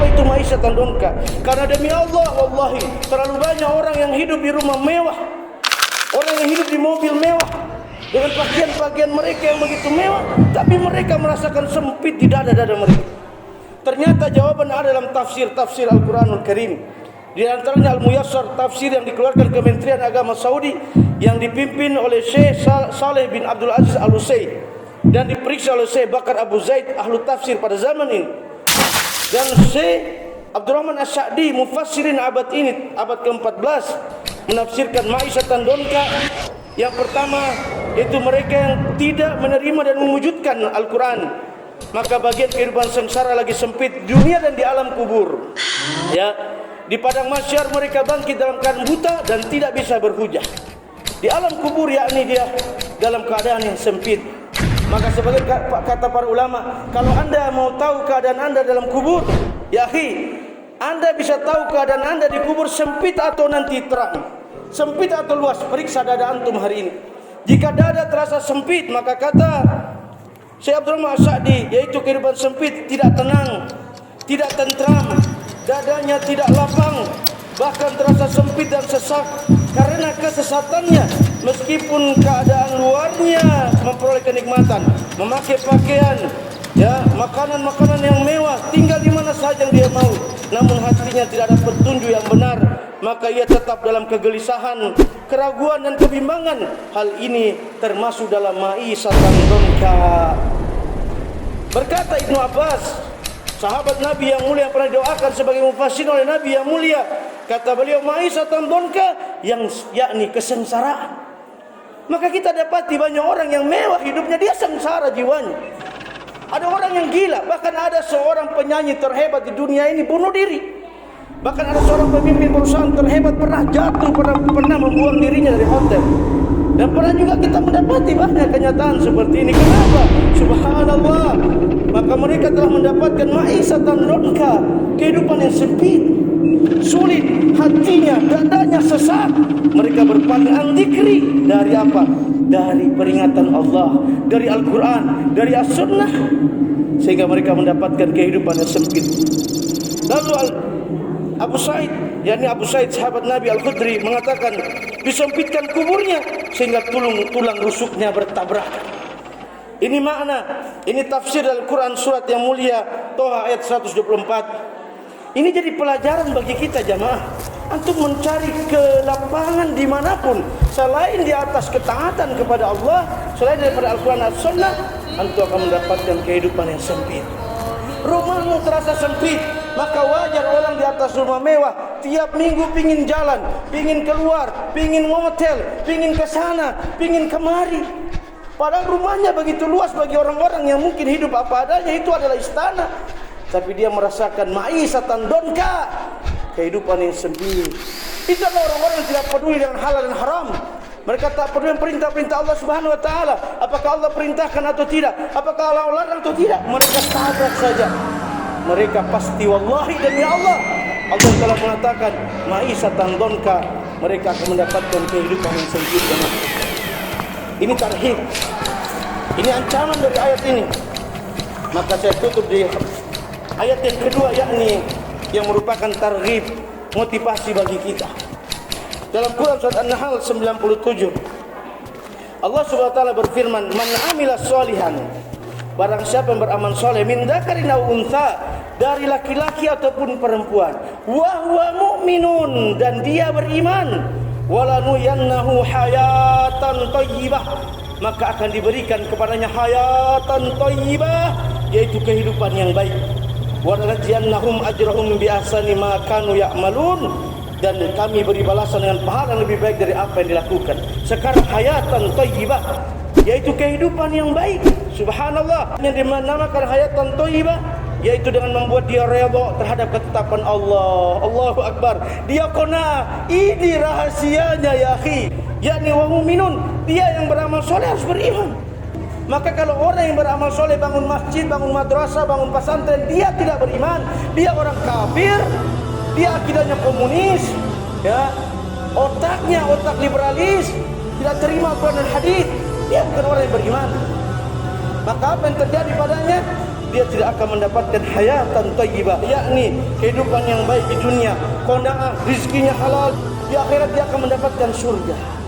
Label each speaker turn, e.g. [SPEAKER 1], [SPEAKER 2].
[SPEAKER 1] Kenapa itu ma'isyatan donka? Karena demi Allah, wallahi, terlalu banyak orang yang hidup di rumah mewah, orang yang hidup di mobil mewah, dengan pakaian-pakaian mereka yang begitu mewah, tapi mereka merasakan sempit di dada-dada mereka. Ternyata jawaban ada dalam tafsir Al-Quranul Karim. Di antaranya Al-Muyassar, tafsir yang dikeluarkan Kementerian Agama Saudi yang dipimpin oleh Syekh Saleh bin Abdul Aziz Al-Utsaimin dan diperiksa oleh Syekh Bakar Abu Zaid ahlu tafsir pada zaman ini, dan Syekh Abdurrahman As-Sa'di mufassirin abad ini, abad ke-14, menafsirkan ma'isyatan donka. Yang pertama itu mereka yang tidak menerima dan mewujudkan Al-Quran, maka bagian kehidupan sengsara lagi sempit dunia dan di alam kubur. Ya, di padang mahsyar mereka bangkit dalam keadaan buta dan tidak bisa berhujah. Di alam kubur yakni dia dalam keadaan yang sempit. Maka sebagai kata para ulama, kalau anda mau tahu keadaan anda dalam kubur, ya akhi, anda bisa tahu keadaan anda di kubur sempit atau nanti terang, sempit atau luas. Periksa dada antum hari ini. Jika dada terasa sempit, maka kata Syekh Abdurrahman As-Sa'di, yaitu kehidupan sempit, tidak tenang, tidak tentram, dadanya tidak lapang, bahkan terasa sempit dan sesak karena kesesatannya. Meskipun keadaan luarnya memperoleh kenikmatan, memakai pakaian, ya, makanan-makanan yang mewah, tinggal di mana saja yang dia mau, namun hatinya tidak ada petunjuk yang benar, maka ia tetap dalam kegelisahan, keraguan dan kebimbangan. Hal ini termasuk dalam ma'isyatan donka. Berkata Ibnu Abbas, sahabat Nabi yang mulia yang pernah didoakan sebagai mufassir oleh Nabi yang mulia, kata beliau, ma'isyatan donka, yang yakni kesengsaraan. Maka kita dapati banyak orang yang mewah hidupnya, dia sengsara jiwanya. Ada orang yang gila, bahkan ada seorang penyanyi terhebat di dunia ini bunuh diri. Bahkan ada seorang pemimpin perusahaan terhebat pernah jatuh, pernah membuang dirinya dari hotel. Dan pernah juga kita mendapati banyak kenyataan seperti ini. Kenapa? Subhanallah. Maka mereka telah mendapatkan ma'isyatan donka, kehidupan yang sempit, sulit, hatinya, dadanya sesak. Mereka berpaling an dzikri. Dari apa? Dari peringatan Allah, dari Al-Quran, dari As-Sunnah, sehingga mereka mendapatkan kehidupan yang sempit. Lalu Abu Sa'id, yakni Abu Sa'id sahabat Nabi Al-Khudri, mengatakan disempitkan kuburnya sehingga tulang rusuknya bertabrakan. Ini makna, ini tafsir Al-Quran surat yang mulia Toha ayat 124. Ini jadi pelajaran bagi kita jamaah, untuk mencari kelapangan dimanapun selain di atas ketaatan kepada Allah, selain daripada Al-Quran dan Sunnah, antum akan mendapatkan kehidupan yang sempit. Rumahmu terasa sempit, maka wajar orang di atas rumah mewah tiap minggu pingin jalan, pingin keluar, pingin motel, pingin ke sana, pingin kemari. Padahal rumahnya begitu luas bagi orang-orang yang mungkin hidup apa adanya, itu adalah istana. Tapi dia merasakan ma'isyatan donka, kehidupan yang sempit. Itu adalah orang-orang yang tidak peduli dengan halal dan haram. Mereka tak peduli dengan perintah-perintah Allah Subhanahu wa taala. Apakah Allah perintahkan atau tidak? Apakah Allah larang atau tidak? Mereka tabrak saja. Mereka pasti wallahi demi Allah, Allah telah mengatakan ma'isyatan donka, mereka akan mendapatkan kehidupan yang sempit. Ini tarhib. Ini ancaman dari ayat ini. Maka saya tutup di ayat yang kedua, yakni yang merupakan targhib, motivasi bagi kita. Dalam Quran surat An-Nahl 97, Allah Subhanahu wa taala berfirman, "Man 'amila sholihan", barang siapa yang beramal soleh, min dzakarin aw untha, dari laki-laki ataupun perempuan, wa huwa mu'minun, dan dia beriman, walanuyannahu hayatan thayyibah, maka akan diberikan kepadanya hayatan thayyibah, yaitu kehidupan yang baik. Walanajziyannahum ajrahum bi ahsani ma kanu ya'malun, dan kami beri balasan dengan pahala yang lebih baik dari apa yang dilakukan. Sekarang hayatan thayyibah, yaitu kehidupan yang baik. Subhanallah, yang dinamakan hayatan thayyibah, yaitu dengan membuat dia redha terhadap ketetapan Allah. Allahu Akbar. Dia qana, ini rahasianya ya akhi, yakni wa mu'minun, dia yang beramal soleh harus beriman. Maka kalau orang yang beramal soleh, bangun masjid, bangun madrasah, bangun pesantren, dia tidak beriman, dia orang kafir, dia akidahnya komunis, ya, otaknya otak liberalis, tidak terima Al-Quran dan hadis, dia bukan orang yang beriman. Maka apa yang terjadi padanya? dia tidak akan mendapatkan hayatan thayyibah, yakni kehidupan yang baik di dunia, kondangan, rizkinya halal. Di akhirat dia akan mendapatkan surga.